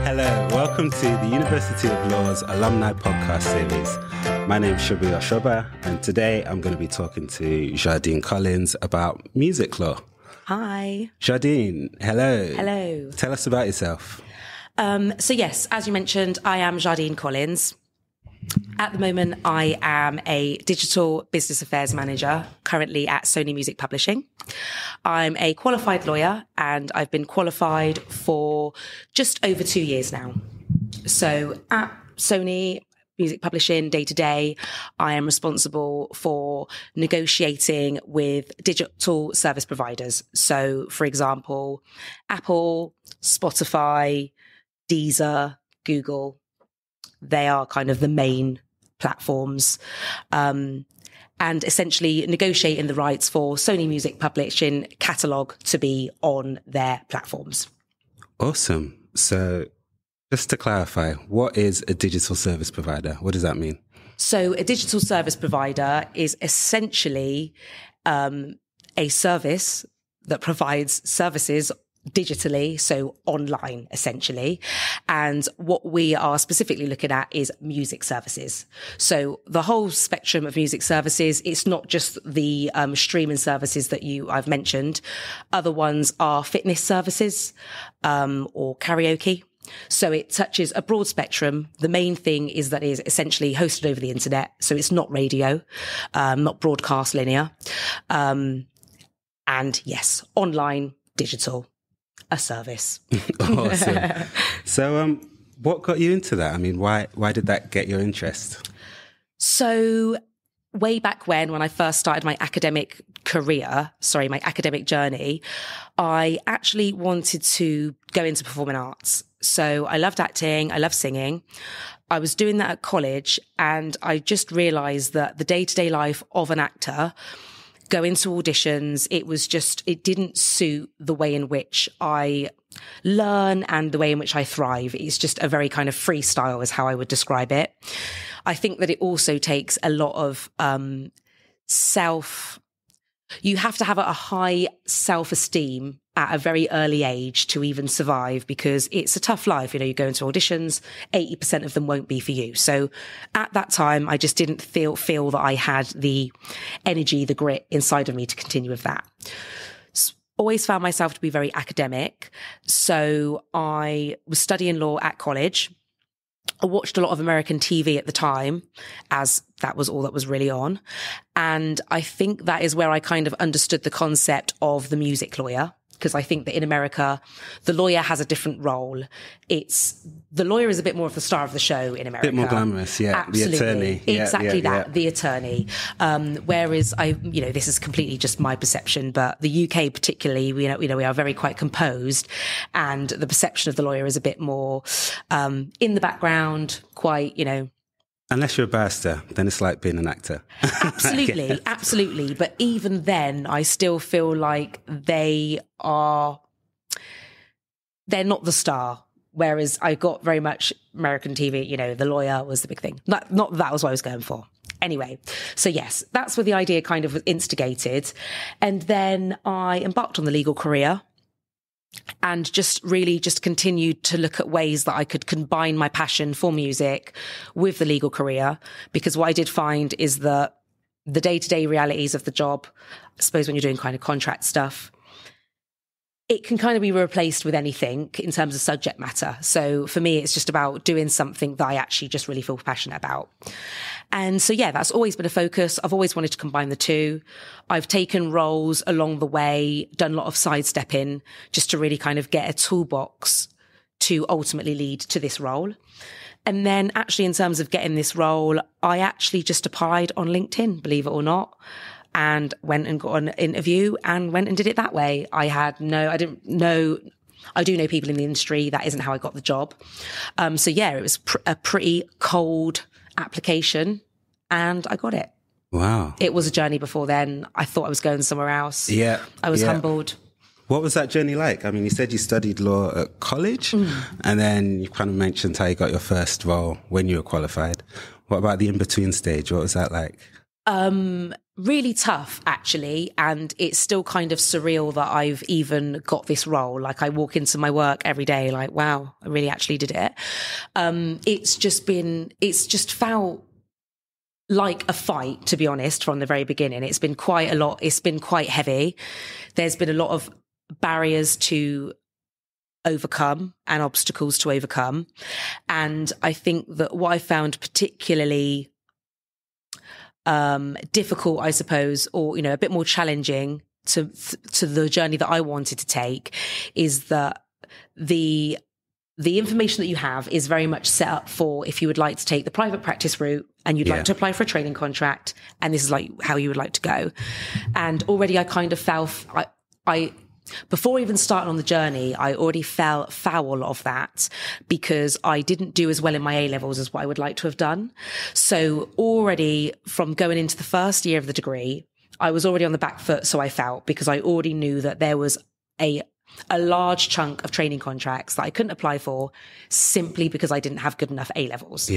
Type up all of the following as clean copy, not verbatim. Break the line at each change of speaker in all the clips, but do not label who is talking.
Hello, welcome to the University of Law's Alumni Podcast Series. My name is Shubby Osoba, and today I'm going to be talking to Zardine Collins about music law.
Hi.
Zardine, hello.
Hello.
Tell us about yourself.
So yes, as you mentioned, I am Zardine Collins. At the moment, I am a digital business affairs manager currently at Sony Music Publishing. I'm a qualified lawyer and I've been qualified for just over 2 years now. So at Sony Music Publishing day to day, I am responsible for negotiating with digital service providers. So for example, Apple, Spotify, Deezer, Google, they are kind of the main platforms, and essentially negotiating the rights for Sony Music Publishing catalogue to be on their platforms.
Awesome. So just to clarify, what is a digital service provider? What does that mean?
So a digital service provider is essentially a service that provides services digitally, so online essentially. And what we are specifically looking at is music services. So the whole spectrum of music services, it's not just the streaming services that I've mentioned. Other ones are fitness services or karaoke. So it touches a broad spectrum. The main thing is that it is essentially hosted over the internet. So it's not radio, not broadcast linear. And yes, online, digital. A service.
Awesome. So, what got you into that? I mean, why did that get your interest?
So, way back when I first started my academic journey, I actually wanted to go into performing arts. So I loved acting. I loved singing. I was doing that at college and I just realized that the day-to-day life of an actor, going to auditions, it didn't suit the way in which I learn and the way in which I thrive. It's just a very kind of freestyle is how I would describe it. I think that it also takes a lot of you have to have a high self-esteem at a very early age to even survive, because it's a tough life. You know, you go into auditions, 80% of them won't be for you. So at that time, I just didn't feel that I had the energy, the grit inside of me to continue with that. Always found myself to be very academic. So I was studying law at college. I watched a lot of American TV at the time, as that was all that was really on. And I think that is where I kind of understood the concept of the music lawyer. Because I think that in America, the lawyer has a different role. The lawyer is a bit more of the star of the show in America.
A bit more glamorous, yeah.
Absolutely.
The attorney.
Exactly that, the attorney. Whereas this is completely just my perception, but the UK particularly, we are very quite composed, and the perception of the lawyer is a bit more in the background, quite,
Unless you're a barrister, then it's like being an actor.
Absolutely, absolutely. But even then, I still feel like they're not the star. Whereas I got very much American TV, the lawyer was the big thing. Not that was what I was going for. Anyway, so yes, that's where the idea kind of was instigated. And then I embarked on the legal career. And just continued to look at ways that I could combine my passion for music with the legal career. Because what I did find is that the day-to-day realities of the job, I suppose when you're doing kind of contract stuff, it can kind of be replaced with anything in terms of subject matter. So for me, it's just about doing something that I actually just really feel passionate about. And so, yeah, that's always been a focus. I've always wanted to combine the two. I've taken roles along the way, done a lot of sidestepping just to really kind of get a toolbox to ultimately lead to this role. And then actually in terms of getting this role, I actually just applied on LinkedIn, believe it or not, and went and got an interview and went and did it that way. I do know people in the industry. That isn't how I got the job. So yeah, it was a pretty cold application and I got it.
Wow.
It was a journey before then. I thought I was going somewhere else.
Yeah.
I was humbled.
What was that journey like? I mean, you said you studied law at college and then you kind of mentioned how you got your first role when you were qualified. What about the in-between stage? What was that like?
really tough, actually. And it's still kind of surreal that I've even got this role. Like, I walk into my work every day like, wow, I really actually did it. It's just felt like a fight, to be honest, from the very beginning. It's been quite a lot. It's been quite heavy. There's been a lot of barriers to overcome and obstacles to overcome. And I think that what I found particularly difficult, I suppose, or, a bit more challenging to the journey that I wanted to take, is that the information that you have is very much set up for if you would like to take the private practice route and you'd like to apply for a training contract, and this is like how you would like to go. And already I kind of before even starting on the journey, I already fell foul of that because I didn't do as well in my A-levels as what I would like to have done. So already from going into the first year of the degree, I was already on the back foot, so I felt, because I already knew that there was a large chunk of training contracts that I couldn't apply for simply because I didn't have good enough A-levels,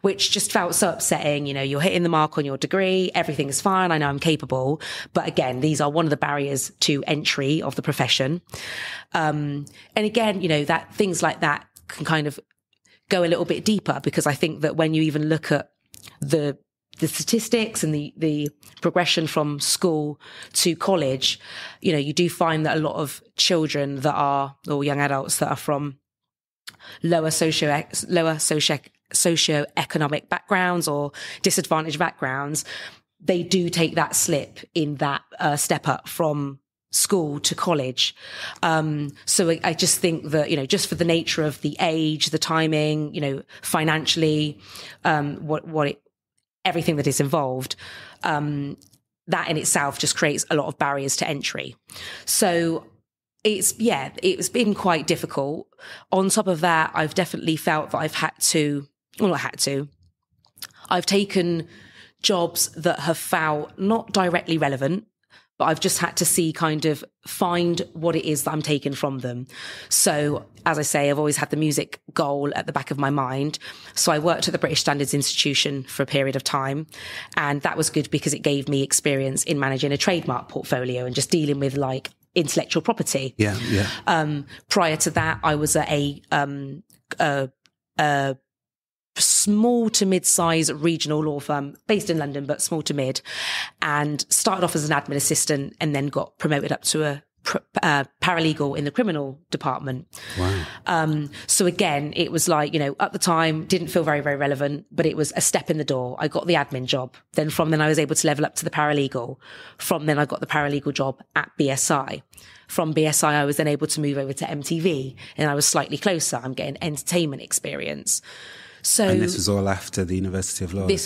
which just felt so upsetting. You're hitting the mark on your degree. Everything is fine. I know I'm capable. But again, these are one of the barriers to entry of the profession. And again, that things like that can kind of go a little bit deeper, because I think that when you even look at the statistics and the progression from school to college, you do find that a lot of children or young adults that are from lower socioeconomic backgrounds or disadvantaged backgrounds, they do take that slip in that step up from school to college. So I just think that, just for the nature of the age, the timing, financially, everything that is involved, that in itself just creates a lot of barriers to entry. So it's been quite difficult. On top of that, I've definitely felt that I've taken jobs that have felt not directly relevant, but I've just had to find what it is that I'm taking from them. So, as I say, I've always had the music goal at the back of my mind. So I worked at the British Standards Institution for a period of time. And that was good because it gave me experience in managing a trademark portfolio and just dealing with like intellectual property. Prior to that, I was at a small to mid-size regional law firm based in London, but small to mid, and started off as an admin assistant and then got promoted up to a paralegal in the criminal department.
Wow.
So again, it was like, at the time didn't feel very, very relevant, but it was a step in the door. I got the admin job. Then from then I was able to level up to the paralegal. From then I got the paralegal job at BSI. From BSI, I was then able to move over to MTV, and I was slightly closer. I'm getting entertainment experience.
And this was all after the University of Law?
This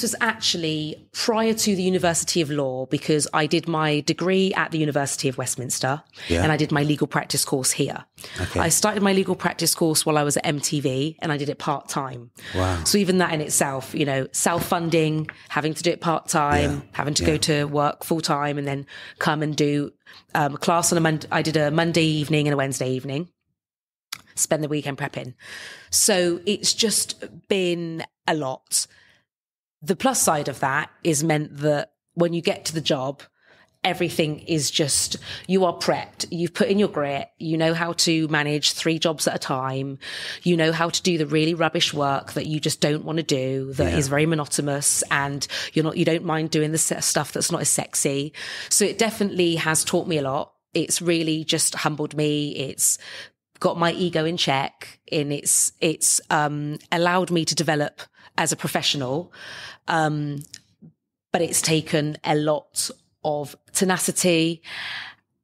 was actually prior to the University of Law, because I did my degree at the University of Westminster and I did my legal practice course here. Okay. I started my legal practice course while I was at MTV and I did it part-time.
Wow.
So even that in itself, self-funding, having to do it part-time, having to go to work full-time and then come and do a class on a Monday. I did a Monday evening and a Wednesday evening. Spend the weekend prepping. So it's just been a lot. The plus side of that is meant that when you get to the job, everything is just, you are prepped. You've put in your grit. You know how to manage 3 jobs at a time. You know how to do the really rubbish work that you just don't want to do, that is very monotonous, and you don't mind doing the stuff that's not as sexy. So it definitely has taught me a lot. It's really just humbled me. It's got my ego in check, and it's allowed me to develop as a professional. But it's taken a lot of tenacity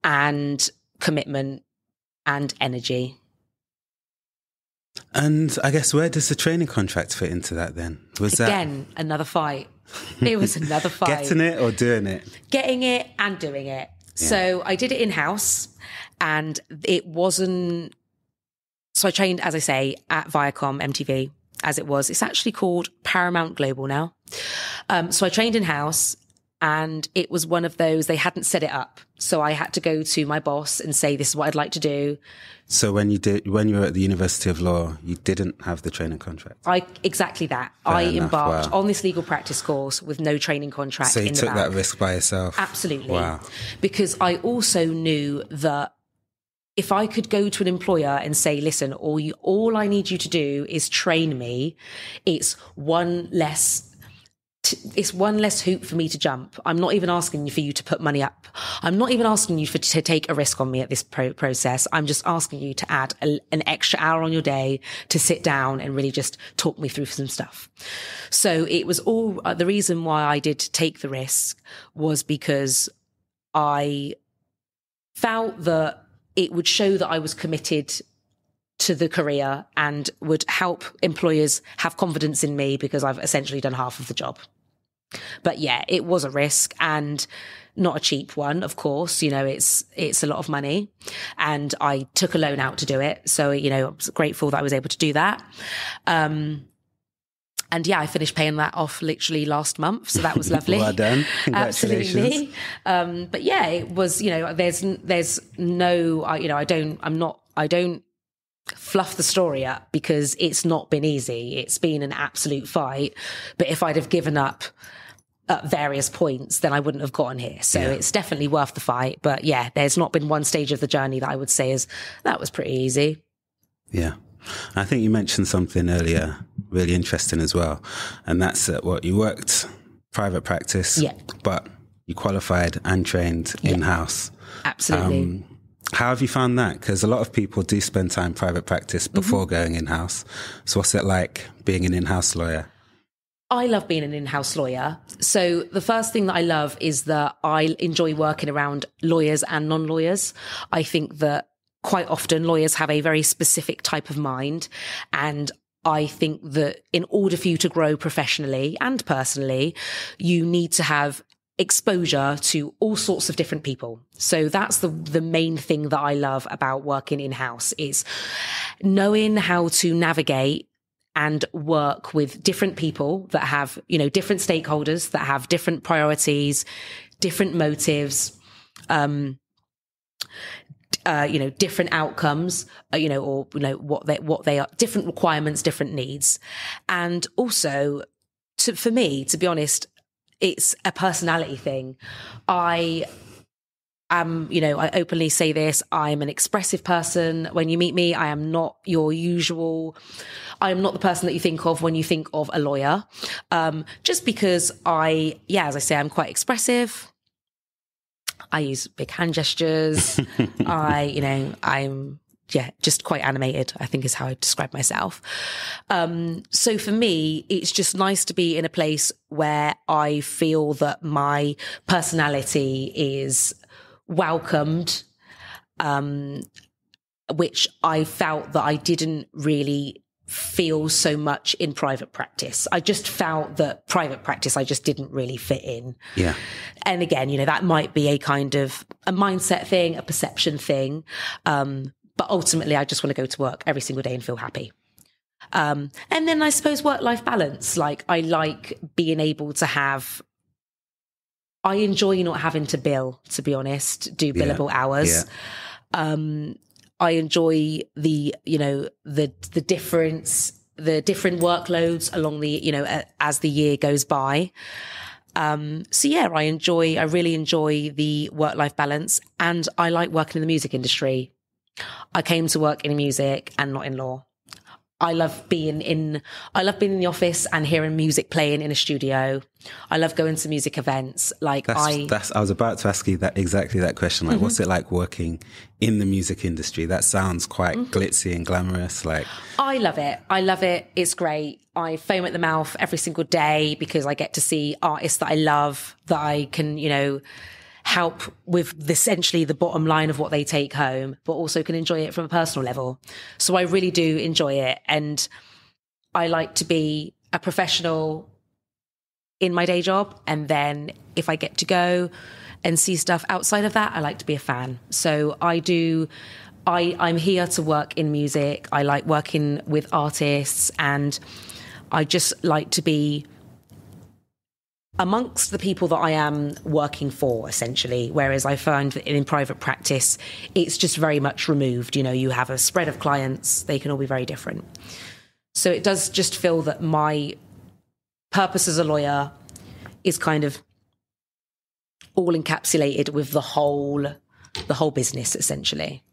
and commitment and energy.
And I guess, where does the training contract fit into that then?
Again, another fight. It was another fight.
Getting it or doing it? Getting it
and doing it. Yeah. So I did it in-house, and it wasn't... So I trained, as I say, at Viacom MTV, as it was. It's actually called Paramount Global now. So I trained in-house. And it was one of those, they hadn't set it up. So I had to go to my boss and say, this is what I'd like to do.
So when you were at the University of Law, you didn't have the training contract?
Exactly that.
Fair enough.
Embarked
Wow.
on this legal practice course with no training contract.
So you
in the
took
bag.
that risk by yourself?
Absolutely.
Wow.
Because I also knew that if I could go to an employer and say, listen, all I need you to do is train me, it's one less hoop for me to jump. I'm not even asking for you to put money up. I'm not even asking you to take a risk on me at this process. I'm just asking you to add an extra hour on your day to sit down and really just talk me through some stuff. So it was all the reason why I did take the risk was because I felt that it would show that I was committed to the career and would help employers have confidence in me because I've essentially done half of the job. But yeah, it was a risk and not a cheap one, of course. It's a lot of money and I took a loan out to do it. So, I was grateful that I was able to do that. And yeah, I finished paying that off literally last month. So that was lovely.
Well done. Congratulations.
Absolutely. But yeah, it was, there's no, I don't fluff the story up because it's not been easy. It's been an absolute fight. But if I'd have given up at various points, then I wouldn't have gotten here. So It's definitely worth the fight. But yeah, there's not been one stage of the journey that I would say that was pretty easy.
Yeah. I think you mentioned something earlier, really interesting as well. And that's you worked private practice, but you qualified and trained in-house.
Absolutely.
How have you found that? Because a lot of people do spend time private practice before going in-house. So what's it like being an in-house lawyer?
I love being an in-house lawyer. So the first thing that I love is that I enjoy working around lawyers and non-lawyers. I think that quite often lawyers have a very specific type of mind. And I think that in order for you to grow professionally and personally, you need to have exposure to all sorts of different people. So that's the main thing that I love about working in-house is knowing how to navigate and work with different people that have, different stakeholders that have different priorities, different motives, different outcomes, what they are, different requirements, different needs. And also for me, to be honest, it's a personality thing. I openly say this, I'm an expressive person. When you meet me, I am not I am not the person that you think of when you think of a lawyer. Just because as I say, I'm quite expressive. I use big hand gestures. I'm just quite animated, I think is how I describe myself. So for me, it's just nice to be in a place where I feel that my personality is welcomed, which I felt that I didn't really feel so much in private practice. I just felt that private practice, I just didn't really fit in.
Yeah.
And again, that might be a kind of a mindset thing, a perception thing. But ultimately, I just want to go to work every single day and feel happy. And then I suppose work-life balance. Like I like being able to I enjoy not having to do billable hours. Yeah. I enjoy the different workloads along as the year goes by. I really enjoy the work-life balance and I like working in the music industry. I came to work in music and not in law. I love being in the office and hearing music playing in a studio. I love going to music events. I was about to ask you exactly that question. Like, what's it like working in the music industry? That sounds quite glitzy and glamorous. I love it. It's great. I foam at the mouth every single day because I get to see artists that I love, that I can, help with essentially the bottom line of what they take home, but also can enjoy it from a personal level. So I really do enjoy it. And I like to be a professional in my day job. And then if I get to go and see stuff outside of that, I like to be a fan. So I'm here to work in music. I like working with artists and I just like to be amongst the people that I am working for, essentially, whereas I find that in private practice, it's just very much removed. You know, you have a spread of clients, they can all be very different. So it does just feel that my purpose as a lawyer is kind of all encapsulated with the whole business, essentially.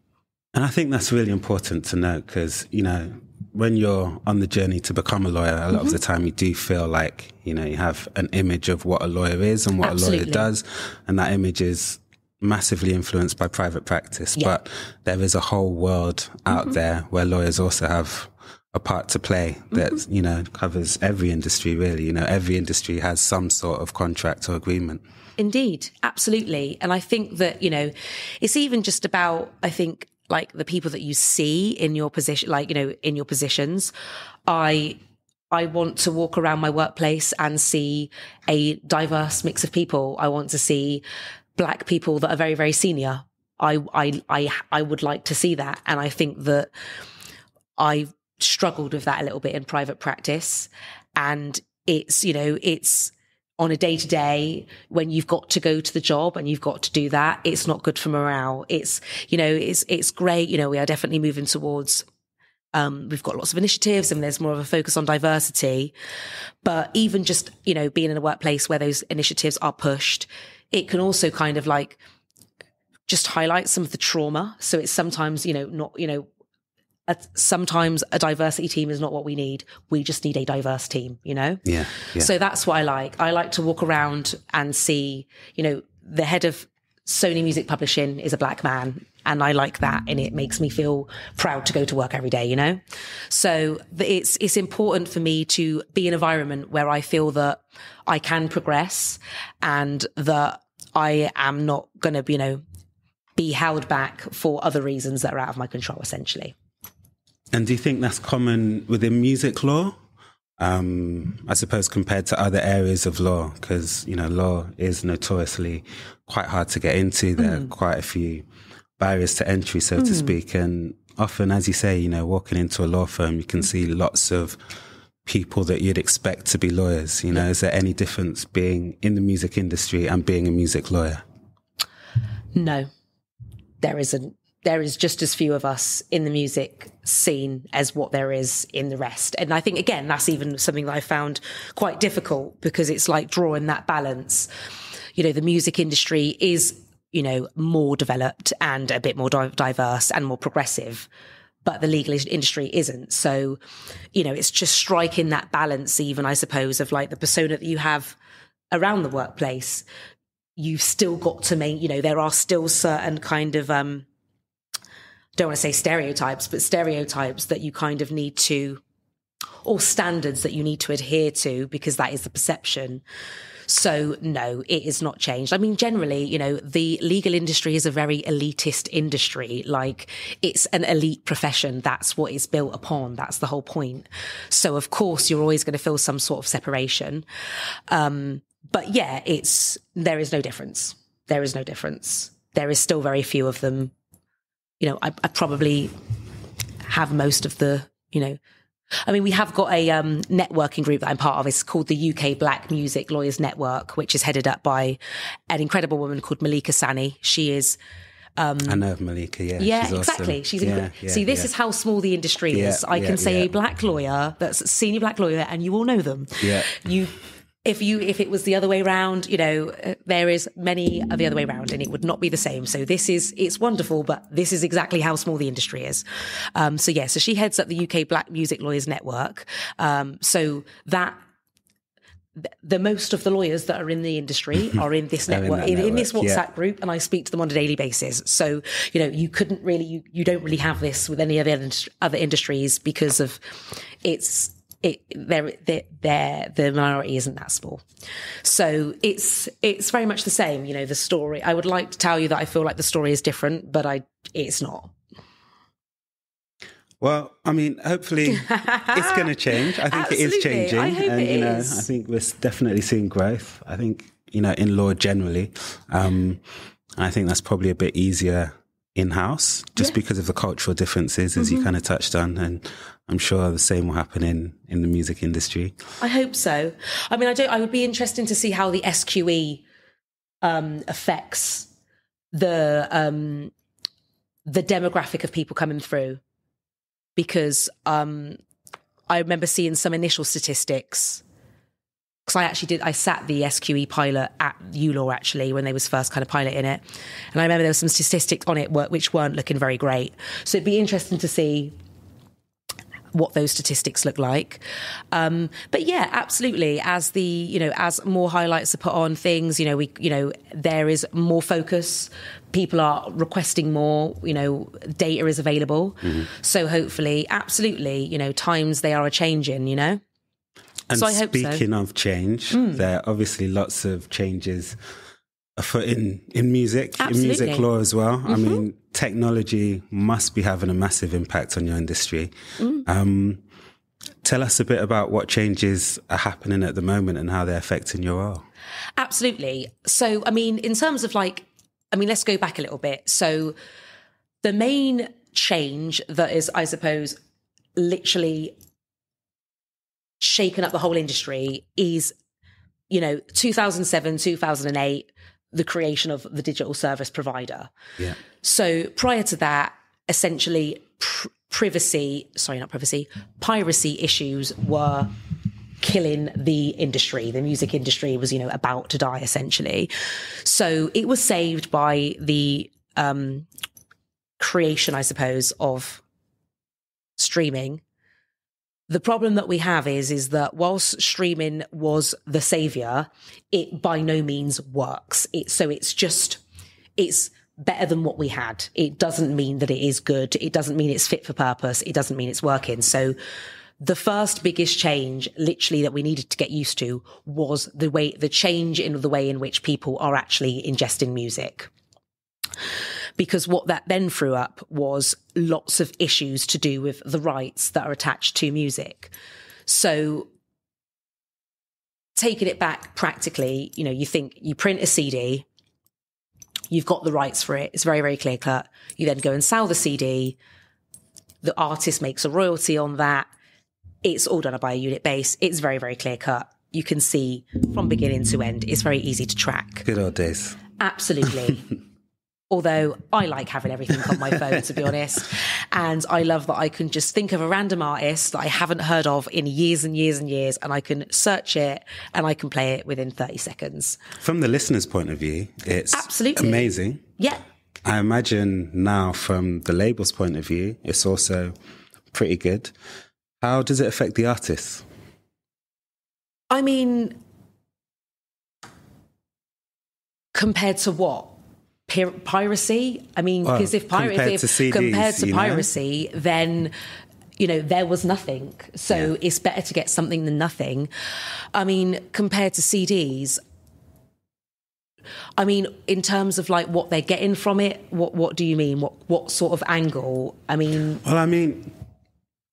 And I think that's really important to note because, you know, when you're on the journey to become a lawyer, a lot of the time you do feel like, you know, you have an image of what a lawyer is and what a lawyer does. And that image is massively influenced by private practice. Yeah. But there is a whole world out there where lawyers also have a part to play that, you know, covers every industry, really. You know, every industry has some sort of contract or agreement.
Indeed, absolutely. And I think that, you know, it's even just about, I think, like the people that you see in your position, like, you know, in your positions. I want to walk around my workplace and see a diverse mix of people. I want to see Black people that are very, very senior. I would like to see that. And I think that I've struggled with that a little bit in private practice. And it's, you know, it's on a day-to-day when you've got to go to the job and you've got to do that, it's not good for morale. It's, you know, it's great. You know, we are definitely moving towards, we've got lots of initiatives and there's more of a focus on diversity. But even just, you know, being in a workplace where those initiatives are pushed, it can also kind of like just highlight some of the trauma. So it's sometimes, you know, not, you know, sometimes a diversity team is not what we need. We just need a diverse team, you know?
Yeah.
So that's what I like. I like to walk around and see, you know, the head of Sony Music Publishing is a Black man. And I like that. And it makes me feel proud to go to work every day, you know? So it's important for me to be in an environment where I feel that I can progress and that I am not going to, you know, be held back for other reasons that are out of my control, essentially.
And do you think that's common within music law? I suppose compared to other areas of law, because, you know, law is notoriously quite hard to get into. There are quite a few barriers to entry, so to speak. And often, as you say, you know, walking into a law firm, you can see lots of people that you'd expect to be lawyers. You know, is there any difference being in the music industry and being a music lawyer?
No, there isn't. There is just as few of us in the music scene as what there is in the rest. And I think, again, that's even something that I found quite difficult because it's like drawing that balance. You know, the music industry is, you know, more developed and a bit more diverse and more progressive, but the legal industry isn't. So, you know, it's just striking that balance, even, I suppose, of like the persona that you have around the workplace. You've still got to you know, there are still certain kind of, don't want to say stereotypes, but stereotypes that you kind of need to, or standards that you need to adhere to because that is the perception. So no, it is not changed. I mean, generally, you know, the legal industry is a very elitist industry. Like it's an elite profession. That's what it's built upon. That's the whole point. So of course you're always going to feel some sort of separation. But yeah, there is no difference. There is no difference. There is still very few of them. You know, I probably have most of the, you know, I mean, we have got a networking group that I'm part of. It's called the UK Black Music Lawyers Network, which is headed up by an incredible woman called Malika Sani. She is...
I know of Malika, yeah.
Yeah,
she's
exactly.
Awesome.
She's See, this is how small the industry is. I can say a black lawyer, that's a senior black lawyer, and you all know them.
Yeah.
If it was the other way around, you know, there is many of the other way around and it would not be the same. So it's wonderful, but this is exactly how small the industry is. So she heads up the UK Black Music Lawyers Network. So that the most of the lawyers that are in the industry are in this network, in this WhatsApp group, and I speak to them on a daily basis. So, you know, you couldn't really, you don't really have this with any other industries because of the minority isn't that small. So it's very much the same, you know, the story. I would like to tell you that I feel like the story is different, but it's not.
Well, I mean, hopefully it's going to change. I think it is changing.
I hope it
is. I think we're definitely seeing growth. I think, you know, in law generally, I think that's probably a bit easier in-house just because of the cultural differences, as you kind of touched on, and I'm sure the same will happen in the music industry.
I hope so. I mean, I would be interesting to see how the SQE affects the demographic of people coming through, because I remember seeing some initial statistics. Because I sat the SQE pilot at ULaw actually when they was first kind of piloting it. And I remember there was some statistics on it which weren't looking very great. So it'd be interesting to see what those statistics look like. But yeah, absolutely. As as more highlights are put on things, there is more focus. People are requesting more, data is available. So hopefully, absolutely, times they are changing,
And
so I hope
speaking of change, there are obviously lots of changes afoot in music,
Absolutely.
in music law as well. I mean, technology must be having a massive impact on your industry. Tell us a bit about what changes are happening at the moment and how they're affecting your role.
Absolutely. So, I mean, in terms of let's go back a little bit. So the main change that is, I suppose, literally shaken up the whole industry is, 2007, 2008, the creation of the digital service provider. Yeah. So prior to that, essentially piracy issues were killing the industry. The music industry was, about to die essentially. So it was saved by the creation, I suppose, of streaming. The problem that we have is that whilst streaming was the savior, it by no means works. It's better than what we had. It doesn't mean that it is good. It doesn't mean it's fit for purpose. It doesn't mean it's working. So the first biggest change literally that we needed to get used to was the change in the way in which people are actually ingesting music. Because what that then threw up was lots of issues to do with the rights that are attached to music. So taking it back practically, you think you print a CD, you've got the rights for it. It's very, very clear cut. You then go and sell the CD. The artist makes a royalty on that. It's all done by a unit base. It's very, very clear cut. You can see from beginning to end. It's very easy to track.
Good old days.
Absolutely. Although I like having everything on my phone, to be honest. And I love that I can just think of a random artist that I haven't heard of in years and years and years, and I can search it and I can play it within 30 seconds.
From the listener's point of view, it's
absolutely
amazing.
Yeah.
I imagine now from the label's point of view, it's also pretty good. How does it affect the artists?
I mean, compared to what? Piracy? I mean, because if compared to piracy, then, there was nothing. So it's better to get something than nothing. I mean, compared to CDs, I mean, in terms of what they're getting from it, what do you mean? What sort of angle? I mean...
Well, I mean...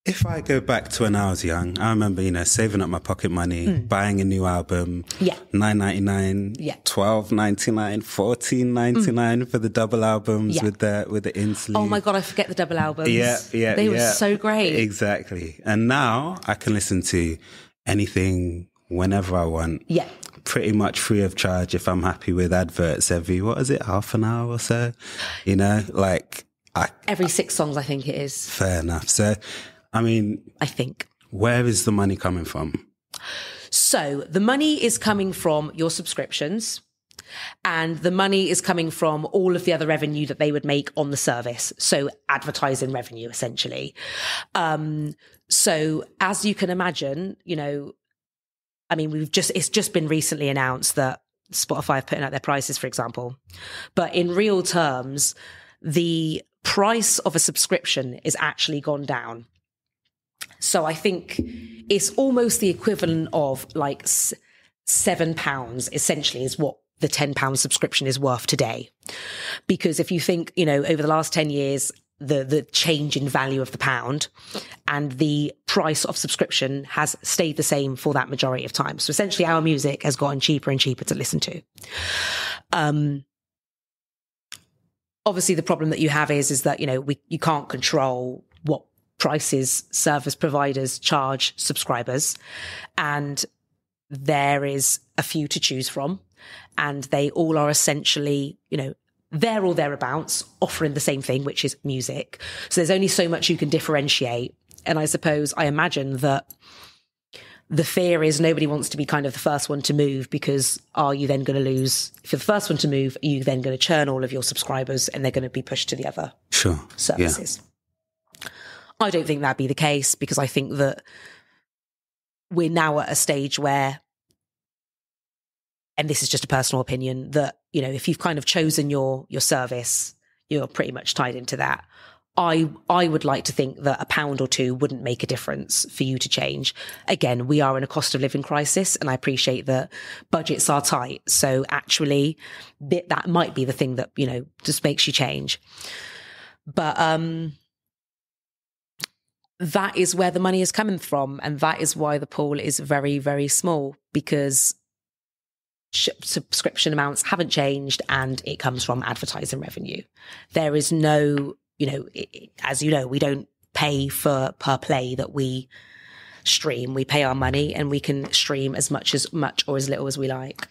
If I go back to when I was young, I remember, saving up my pocket money, buying a new album, $9.99, $12.99, $14.99 for the double albums with the in-sleeve.
Oh my God, I forget the double albums.
Yeah.
They were so great.
Exactly. And now I can listen to anything whenever I want. Yeah. Pretty much free of charge if I'm happy with adverts every, half an hour or so?
Every 6 songs, I think it is.
Fair enough. So, I mean...
I think.
Where is the money coming from?
So the money is coming from your subscriptions, and the money is coming from all of the other revenue that they would make on the service. So advertising revenue, essentially. So as you can imagine, I mean, it's just been recently announced that Spotify are putting out their prices, for example. But in real terms, the price of a subscription is actually gone down. So I think it's almost the equivalent of £7 essentially is what the £10 subscription is worth today. Because if you think, over the last 10 years, the change in value of the pound and the price of subscription has stayed the same for that majority of time. So essentially our music has gotten cheaper and cheaper to listen to. obviously the problem that you have is that, you can't control what prices service providers charge subscribers. And there is a few to choose from. And they all are essentially, there or thereabouts offering the same thing, which is music. So there's only so much you can differentiate. And I imagine that the fear is nobody wants to be kind of the first one to move, because are you then going to lose? If you're the first one to move, are you then going to churn all of your subscribers and they're going to be pushed to the other services? Yeah. I don't think that'd be the case, because I think that we're now at a stage where, and this is just a personal opinion, that, if you've kind of chosen your service, you're pretty much tied into that. I would like to think that £1 or £2 wouldn't make a difference for you to change. Again, we are in a cost of living crisis, and I appreciate that budgets are tight. So actually, that might be the thing that, just makes you change. But that is where the money is coming from. And that is why the pool is very, very small, because subscription amounts haven't changed, and it comes from advertising revenue. There is no, as you know, we don't pay per play that we stream. We pay our money, and we can stream as much or as little as we like.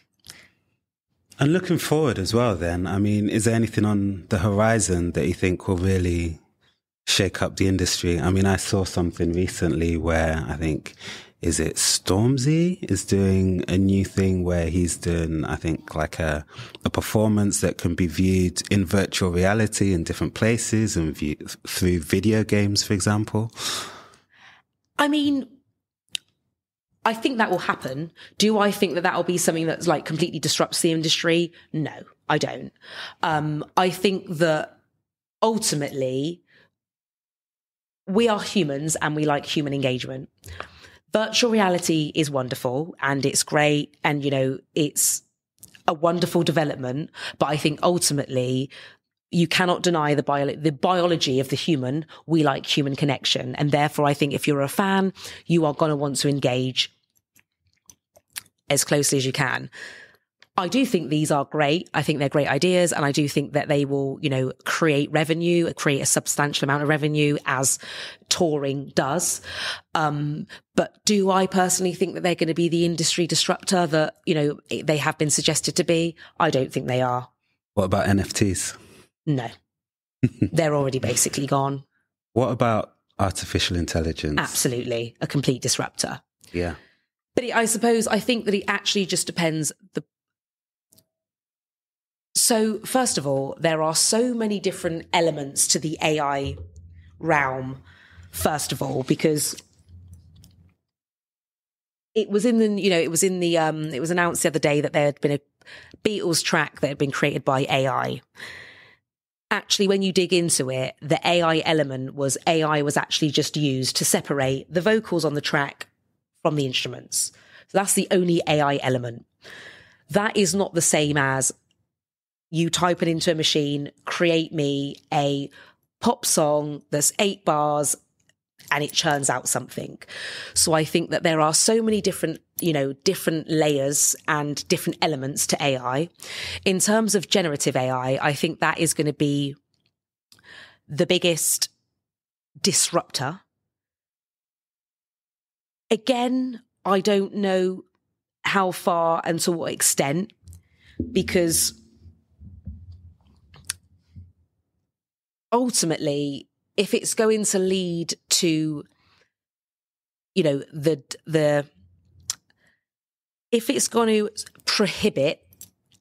And looking forward as well, then, I mean, is there anything on the horizon that you think will really shake up the industry? I mean, I saw something recently where I think, is it Stormzy is doing a new thing where he's doing, I think, like a performance that can be viewed in virtual reality in different places and viewed through video games, for example?
I mean, I think that will happen. Do I think that will be something that's like completely disrupts the industry? No, I don't. I think that ultimately we are humans and we like human engagement. Virtual reality is wonderful and it's great, and it's a wonderful development, but I think ultimately you cannot deny the biology of the human. We like human connection, and therefore I think if you're a fan, you are going to want to engage as closely as you can. I do think these are great. I think they're great ideas, and I do think that they will, create revenue, create a substantial amount of revenue as touring does. But do I personally think that they're going to be the industry disruptor that, they have been suggested to be? I don't think they are.
What about NFTs?
No, they're already basically gone.
What about artificial intelligence?
Absolutely. A complete disruptor.
Yeah.
But I think that it actually just depends. So first of all, there are so many different elements to the AI realm, first of all, because it was announced the other day that there had been a Beatles track that had been created by AI. Actually, when you dig into it, the AI element was actually just used to separate the vocals on the track from the instruments. So that's the only AI element. That is not the same as you type it into a machine, create me a pop song that's 8 bars, and it churns out something. So I think that there are so many different layers and different elements to AI. In terms of generative AI, I think that is going to be the biggest disruptor. Again, I don't know how far and to what extent, because ultimately, if it's going to lead to, if it's going to prohibit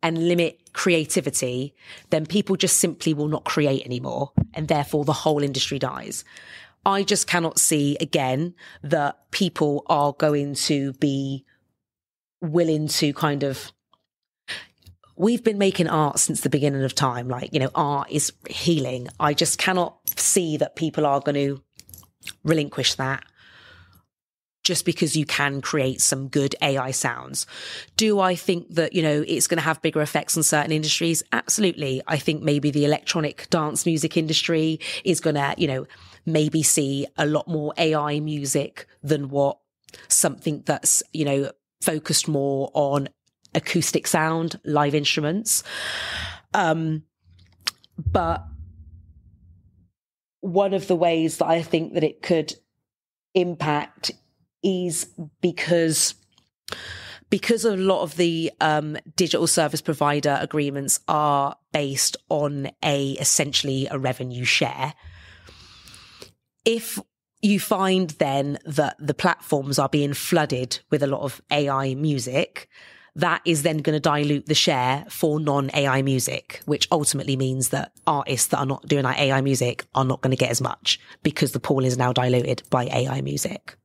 and limit creativity, then people just simply will not create anymore, and therefore the whole industry dies. I just cannot see, again, that people are going to be willing to kind of... We've been making art since the beginning of time. Art is healing. I just cannot see that people are going to relinquish that just because you can create some good AI sounds. Do I think that, it's going to have bigger effects on certain industries? Absolutely. I think maybe the electronic dance music industry is going to, maybe see a lot more AI music than what something that's, focused more on acoustic sound, live instruments. But one of the ways that I think that it could impact is because a lot of the digital service provider agreements are based on essentially a revenue share. If you find then that the platforms are being flooded with a lot of AI music, that is then going to dilute the share for non-AI music, which ultimately means that artists that are not doing like AI music are not going to get as much because the pool is now diluted by AI music.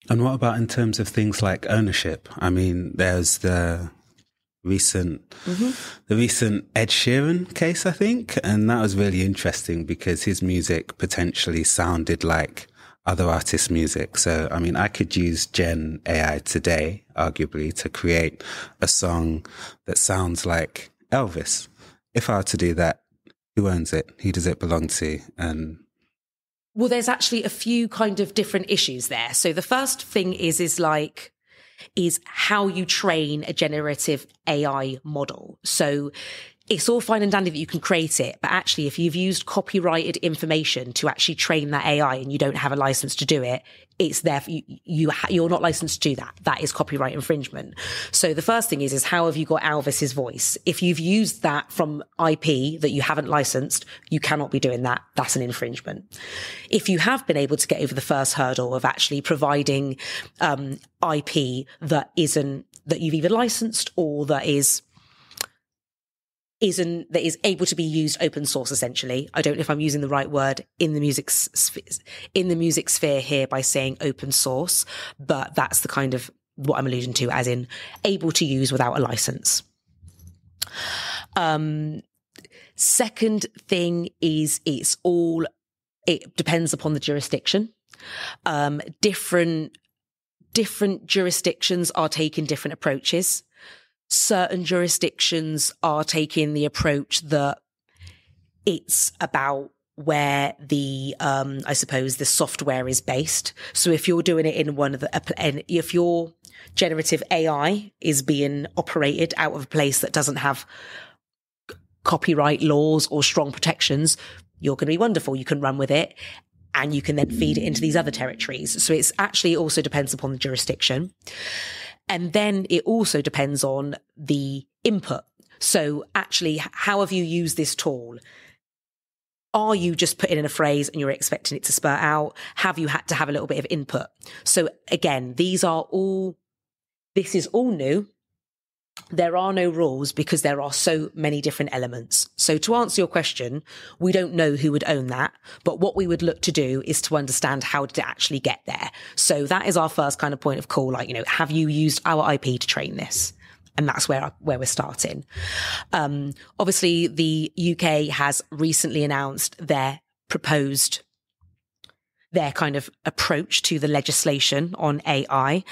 And what about in terms of things like ownership? I mean, there's the recent Ed Sheeran case, I think, and that was really interesting because his music potentially sounded like other artists' music. So, I mean, I could use Gen AI today, arguably, to create a song that sounds like Elvis. If I were to do that, who owns it? Who does it belong to? And
well, there's actually a few kind of different issues there. So the first thing is how you train a generative AI model. So it's all fine and dandy that you can create it, but actually if you've used copyrighted information to actually train that AI and you don't have a license to do it, it's there for you're not licensed to do that. That is copyright infringement. So the first thing is how have you got Elvis's voice? If you've used that from IP that you haven't licensed, you cannot be doing that. That's an infringement. If you have been able to get over the first hurdle of actually providing IP that you've either licensed or that is able to be used open source, essentially. I don't know if I'm using the right word in the music sphere here by saying open source, but that's the kind of what I'm alluding to, as in able to use without a license. Second thing is it depends upon the jurisdiction. Different jurisdictions are taking different approaches. Certain jurisdictions are taking the approach that it's about where the software is based. So if you're doing it and if your generative AI is being operated out of a place that doesn't have copyright laws or strong protections, you're going to be wonderful. You can run with it and you can then feed it into these other territories. So it's actually also depends upon the jurisdiction. And then it also depends on the input. So actually, how have you used this tool? Are you just putting in a phrase and you're expecting it to spurt out? Have you had to have a little bit of input? So again, this is all new. There are no rules because there are so many different elements. So to answer your question, we don't know who would own that, but what we would look to do is to understand how did it actually get there. So that is our first kind of point of call, like, have you used our IP to train this? And that's where we're starting. Obviously, the UK has recently announced their kind of approach to the legislation on AI.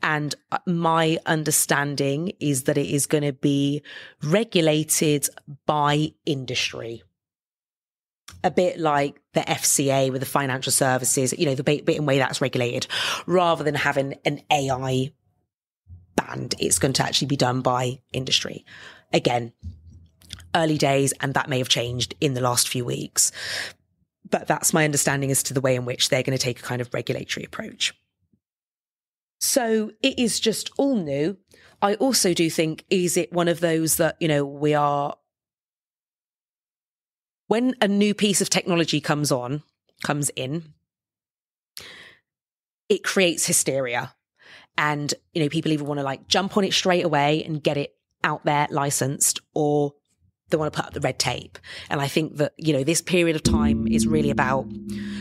And my understanding is that it is going to be regulated by industry. A bit like the FCA with the financial services, the bit in way that's regulated, rather than having an AI band. It's going to actually be done by industry. Again, early days, and that may have changed in the last few weeks. But that's my understanding as to the way in which they're going to take a kind of regulatory approach. So it is just all new. I also do think, is it one of those that, when a new piece of technology comes in, it creates hysteria. And, people either want to jump on it straight away and get it out there licensed, or they want to put up the red tape. And I think that, this period of time is really about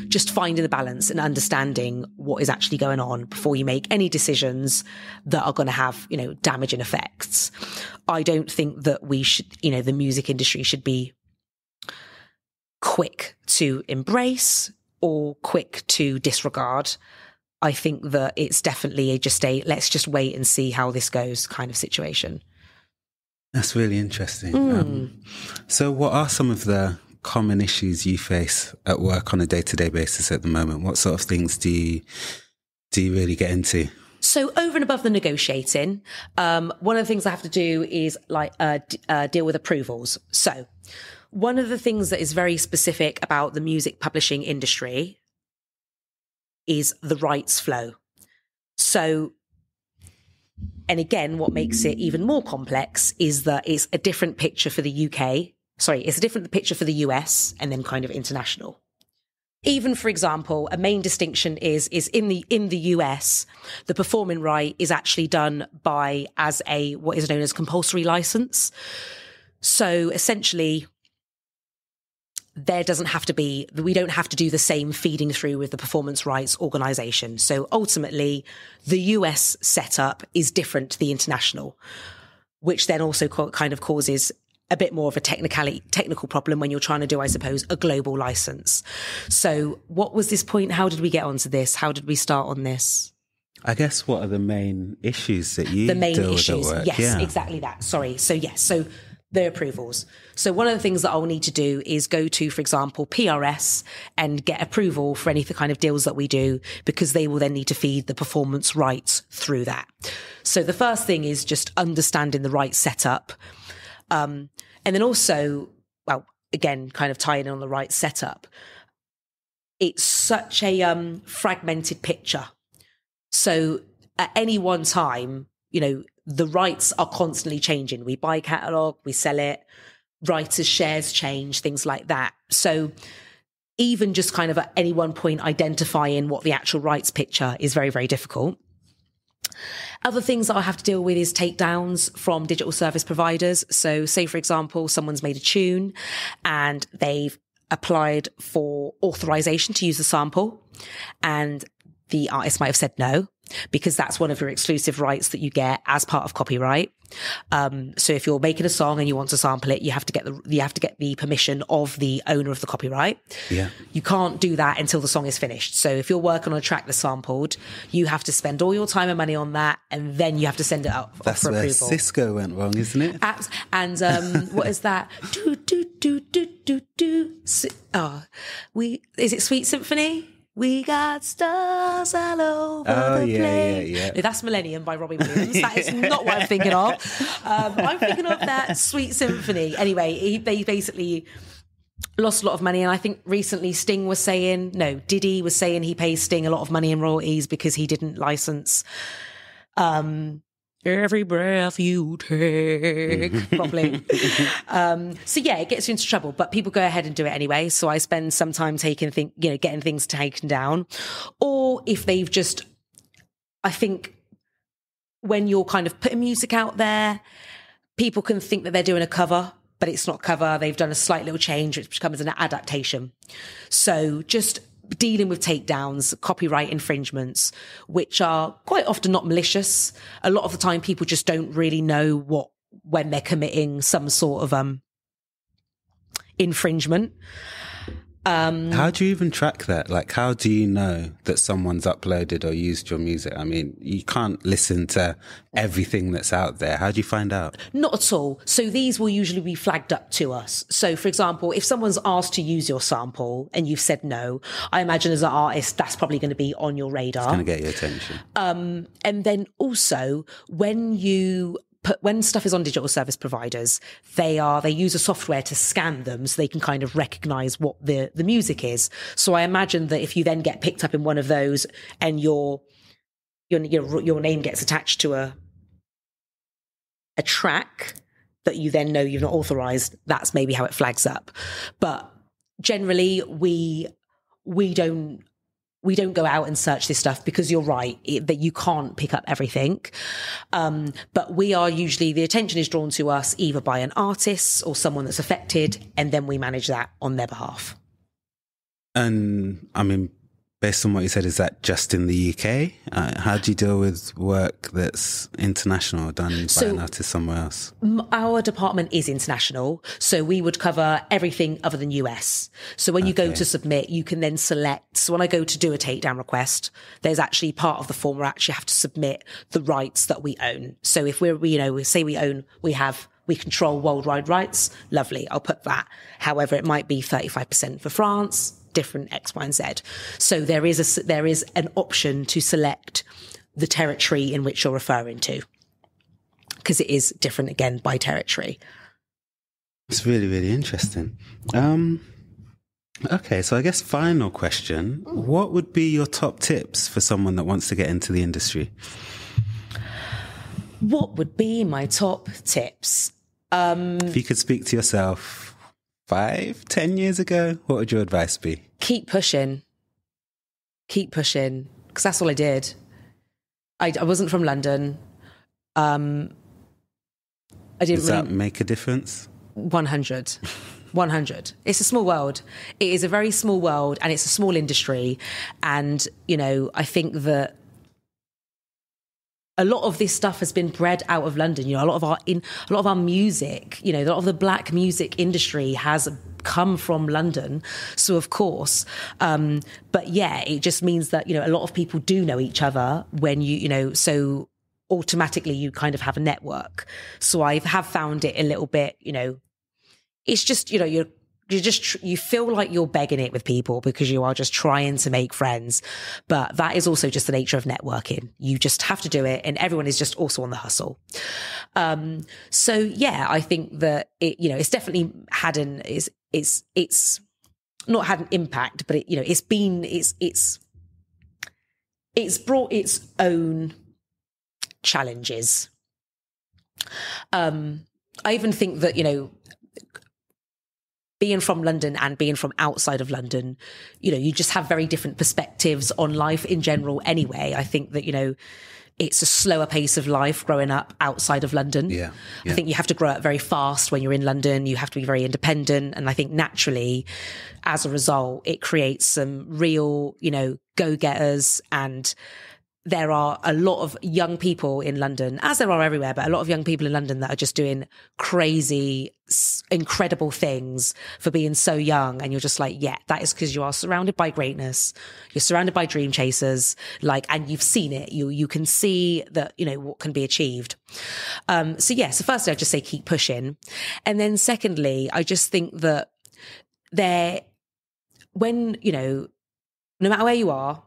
just finding the balance and understanding what is actually going on before you make any decisions that are going to have, damaging effects. I don't think that we should, the music industry should be quick to embrace or quick to disregard. I think that it's definitely let's just wait and see how this goes kind of situation.
That's really interesting. So what are some of the common issues you face at work on a day-to-day basis at the moment? What sort of things do you really get into?
So over and above the negotiating, one of the things I have to do is deal with approvals. So one of the things that is very specific about the music publishing industry is the rights flow. So, and again, what makes it even more complex is that it's a different picture for the UK. Sorry, it's a different picture for the US and then kind of international. Even, for example, a main distinction is in the US, the performing right is actually done as a what is known as compulsory license. So essentially, we don't have to do the same feeding through with the performance rights organization. So ultimately, the US setup is different to the international, which then also kind of causes a bit more of a technical problem when you're trying to do, I suppose, a global license. So what was this point? How did we get onto this? How did we start on this?
I guess what are the main issues that you deal with at work?
Yes, exactly that. Sorry. So the approvals. So one of the things that I'll need to do is go to, for example, PRS and get approval for any kind of deals that we do, because they will then need to feed the performance rights through that. So the first thing is just understanding the right setup. And then also, well, again, kind of tying in on the right setup. It's such a fragmented picture. So at any one time, the rights are constantly changing. We buy catalog, we sell it, writers' shares change, things like that. So even just kind of at any one point identifying what the actual rights picture is very, very difficult. Other things that I have to deal with is takedowns from digital service providers. So say, for example, someone's made a tune and they've applied for authorization to use the sample, and the artist might have said no, because that's one of your exclusive rights that you get as part of copyright. So if you're making a song and you want to sample it, you have to get the permission of the owner of the copyright.
Yeah.
You can't do that until the song is finished. So if you're working on a track that's sampled, you have to spend all your time and money on that, and then you have to send it up for approval.
That's where Cisco went wrong, isn't it?
And what is that? Is it Sweet Symphony? We got stars all over the place.
Yeah.
No, that's Millennium by Robbie Williams. That is not what I'm thinking of. I'm thinking of that Sweet Symphony. Anyway, they basically lost a lot of money. And I think recently Diddy was saying he pays Sting a lot of money in royalties because he didn't license every breath you take properly. So yeah, it gets you into trouble, but people go ahead and do it anyway. So I spend some time getting things taken down. Or if they've just, I think when you're kind of putting music out there, people can think that they're doing a cover, but it's not cover. They've done a slight little change, which becomes an adaptation. So just dealing with takedowns, copyright infringements, which are quite often not malicious. A lot of the time, people just don't really know when they're committing some sort of infringement.
How do you even track that? Like, how do you know that someone's uploaded or used your music? I mean, you can't listen to everything that's out there. How do you find out?
Not at all. So these will usually be flagged up to us. So for example, if someone's asked to use your sample and you've said no, I imagine as an artist, that's probably going to be on your radar.
It's going to get your attention.
And then also when stuff is on digital service providers, they use a software to scan them so they can kind of recognize what the music is. So I imagine that if you then get picked up in one of those and your name gets attached to a track that you then know you've not authorized, that's maybe how it flags up. But generally we don't go out and search this stuff, because you're right that you can't pick up everything. But we are usually, the attention is drawn to us either by an artist or someone that's affected, and then we manage that on their behalf.
And I mean, based on what you said, is that just in the UK? How do you deal with work that's international, done by an artist somewhere else?
Our department is international, so we would cover everything other than US. So when you go to submit, you can then select. So when I go to do a takedown request, there's actually part of the form where I actually have to submit the rights that we own. So if we control worldwide rights, lovely, I'll put that. However, it might be 35% for France, different X, Y, and Z. So there is an option to select the territory in which you're referring to, because it is different again by territory.
It's really, really interesting. Okay, so I guess final question. What would be your top tips for someone that wants to get into the industry?
What would be my top tips?
If you could speak to yourself 5-10 years ago, what would your advice be?
Keep pushing. Keep pushing. Because that's all I did. I wasn't from London. I didn't
Does that make a difference?
100. 100. It's a small world. It is a very small world, and it's a small industry. And, you know, I think that a lot of this stuff has been bred out of London. You know, a lot of our music, you know, a lot of the black music industry has come from London. So of course, but yeah, it just means that, you know, a lot of people do know each other when you know, so automatically you kind of have a network. So I have found it a little bit, you know, it's just, you know, you feel like you're begging it with people because you are just trying to make friends. But that is also just the nature of networking. You just have to do it, and everyone is just also on the hustle. So yeah, I think that it, you know, it's definitely had it's not had an impact, but it, you know, it's brought its own challenges. I even think that, you know, being from London and being from outside of London, you know, you just have very different perspectives on life in general anyway. I think that, you know, it's a slower pace of life growing up outside of London.
Yeah.
I think you have to grow up very fast when you're in London. You have to be very independent. And I think naturally, as a result, it creates some real, you know, go-getters. And there are a lot of young people in London, as there are everywhere, but a lot of young people in London that are just doing crazy, incredible things for being so young. And you're just like, yeah, that is because you are surrounded by greatness. You're surrounded by dream chasers, like, and you've seen it. You can see that, you know, what can be achieved. So firstly, I'd just say keep pushing. And then secondly, I just think that when, you know, no matter where you are,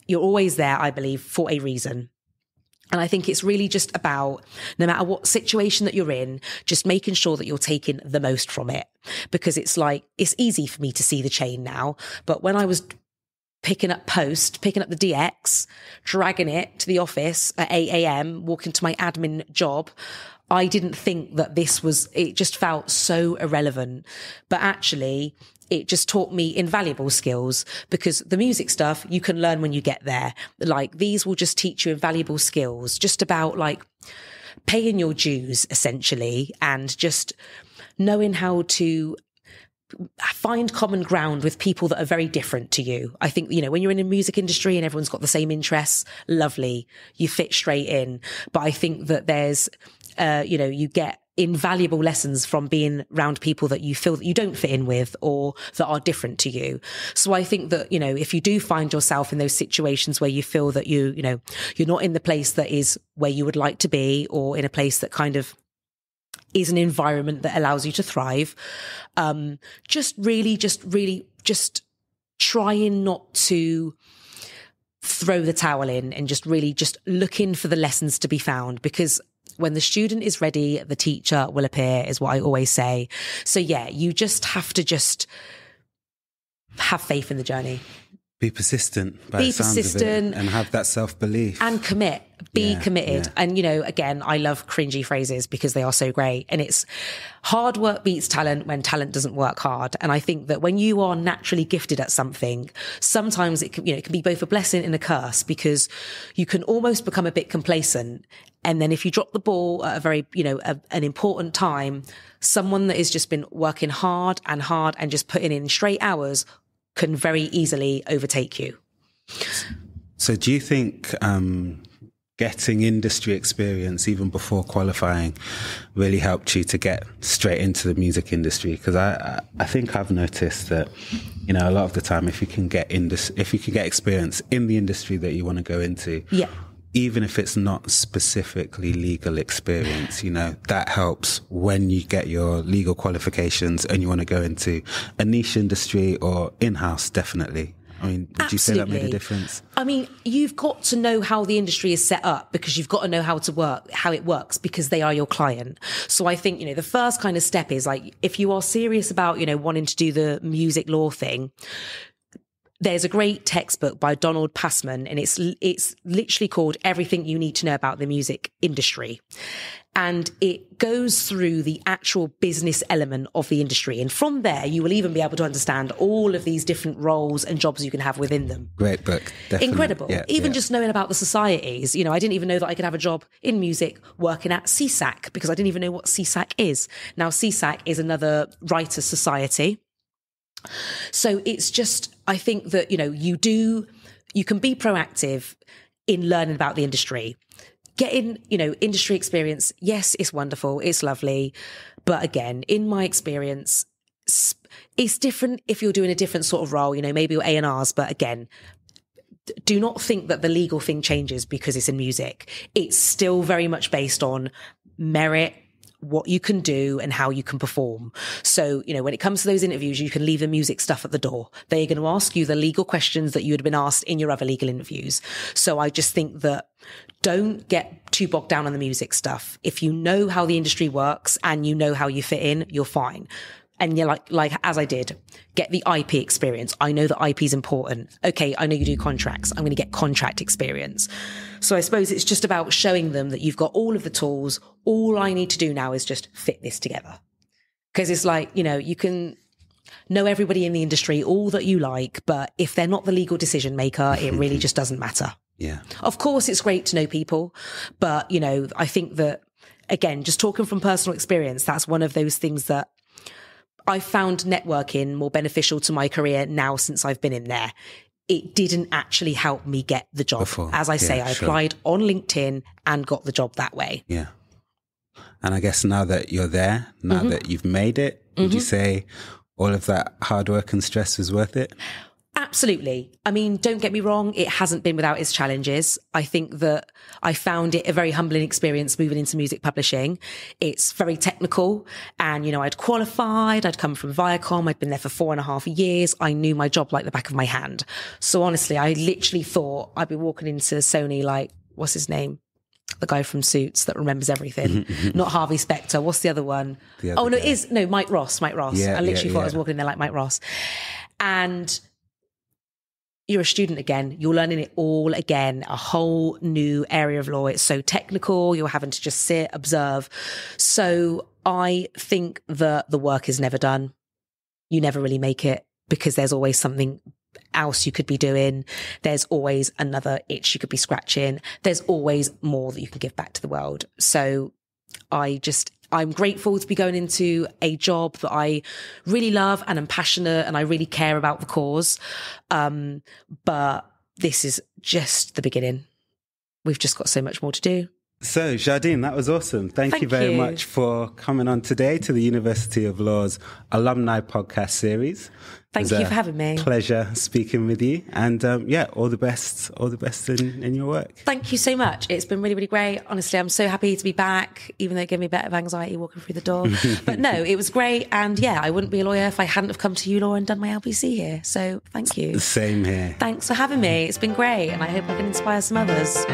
you're always there, I believe, for a reason. And I think it's really just about, no matter what situation that you're in, just making sure that you're taking the most from it. Because it's like, it's easy for me to see the chain now. But when I was picking up the DX, dragging it to the office at 8 a.m., walking to my admin job, I didn't think that it just felt so irrelevant. But actually, it just taught me invaluable skills, because the music stuff you can learn when you get there. Like, these will just teach you invaluable skills, just about like paying your dues essentially, and just knowing how to find common ground with people that are very different to you. I think, you know, when you're in the music industry and everyone's got the same interests, lovely, you fit straight in. But I think that there's, you know, you get invaluable lessons from being around people that you feel that you don't fit in with, or that are different to you. So I think that, you know, if you do find yourself in those situations where you feel that you know, you're not in the place that is where you would like to be, or in a place that kind of is an environment that allows you to thrive, just trying not to throw the towel in, and just really just looking for the lessons to be found, because when the student is ready, the teacher will appear, is what I always say. So yeah, you just have to just have faith in the journey.
Be persistent by the sounds of it, and have that self-belief. And
commit. Be committed. Yeah. And, you know, again, I love cringy phrases because they are so great. And it's hard work beats talent when talent doesn't work hard. And I think that when you are naturally gifted at something, sometimes it can be both a blessing and a curse, because you can almost become a bit complacent. And then if you drop the ball at a very, you know, an important time, someone that has just been working hard and just putting in straight hours can very easily overtake you.
So do you think getting industry experience even before qualifying really helped you to get straight into the music industry? Because I think I've noticed that, you know, a lot of the time, if you can get experience in the industry that you want to go into, even if it's not specifically legal experience, you know, that helps when you get your legal qualifications and you want to go into a niche industry or in-house, definitely. I mean, would you say that made a difference?
I mean, you've got to know how the industry is set up because you've got to know how it works because they are your client. So I think, the first kind of step is like, if you are serious about, wanting to do the music law thing, there's a great textbook by Donald Passman, and it's literally called Everything You Need to Know About the Music Industry. And it goes through the actual business element of the industry. And from there, you will even be able to understand all of these different roles and jobs you can have within them.
Great book. Definitely.
Incredible. Yeah, even just knowing about the societies. I didn't even know that I could have a job in music working at CSAC because I didn't even know what CSAC is. Now, CSAC is another writers' society. So it's just, I think that, you can be proactive in learning about the industry. Getting, industry experience, yes, it's wonderful, it's lovely. But again, in my experience, it's different if you're doing a different sort of role, maybe you're A&Rs, but again, do not think that the legal thing changes because it's in music. It's still very much based on merit, what you can do and how you can perform. So, when it comes to those interviews, you can leave the music stuff at the door. They're going to ask you the legal questions that you would have been asked in your other legal interviews. So I just think that don't get too bogged down on the music stuff. If you know how the industry works and you know how you fit in, you're fine. And you're like as I did, get the IP experience. I know that IP is important. Okay, I know you do contracts. I'm going to get contract experience. So I suppose it's just about showing them that you've got all of the tools. All I need to do now is just fit this together. Because it's like, you can know everybody in the industry, all that you like, but if they're not the legal decision maker, it really just doesn't matter.
Yeah.
Of course, it's great to know people, but, I think that, again, just talking from personal experience, that's one of those things that I found networking more beneficial to my career now since I've been in there. It didn't actually help me get the job.
Before.
As I say, I applied on LinkedIn and got the job that way.
Yeah. And I guess now that you're there, now that you've made it, would you say all of that hard work and stress was worth it?
Absolutely. I mean, don't get me wrong. It hasn't been without its challenges. I think that I found it a very humbling experience moving into music publishing. It's very technical. And, I'd qualified. I'd come from Viacom. I'd been there for 4.5 years. I knew my job like the back of my hand. So honestly, I literally thought I'd be walking into Sony like, what's his name? The guy from Suits that remembers everything. Not Harvey Specter. What's the other one? Mike Ross.
Yeah,
I literally thought I was walking in there like Mike Ross. And you're a student again. You're learning it all again, a whole new area of law. It's so technical. You're having to just sit, observe. So I think that the work is never done. You never really make it because there's always something else you could be doing. There's always another itch you could be scratching. There's always more that you can give back to the world. So I'm grateful to be going into a job that I really love and I'm passionate and I really care about the cause. But this is just the beginning. We've just got so much more to do.
So, Zardine, that was awesome. Thank you very much for coming on today to the University of Law's Alumni Podcast Series.
Thank you for having me.
Pleasure speaking with you. And all the best in your work.
Thank you so much. It's been really, really great. Honestly, I'm so happy to be back, even though it gave me a bit of anxiety walking through the door. But no, it was great. And I wouldn't be a lawyer if I hadn't have come to you, Law, and done my LPC here. So thank you.
Same here.
Thanks for having me. It's been great. And I hope I can inspire some others.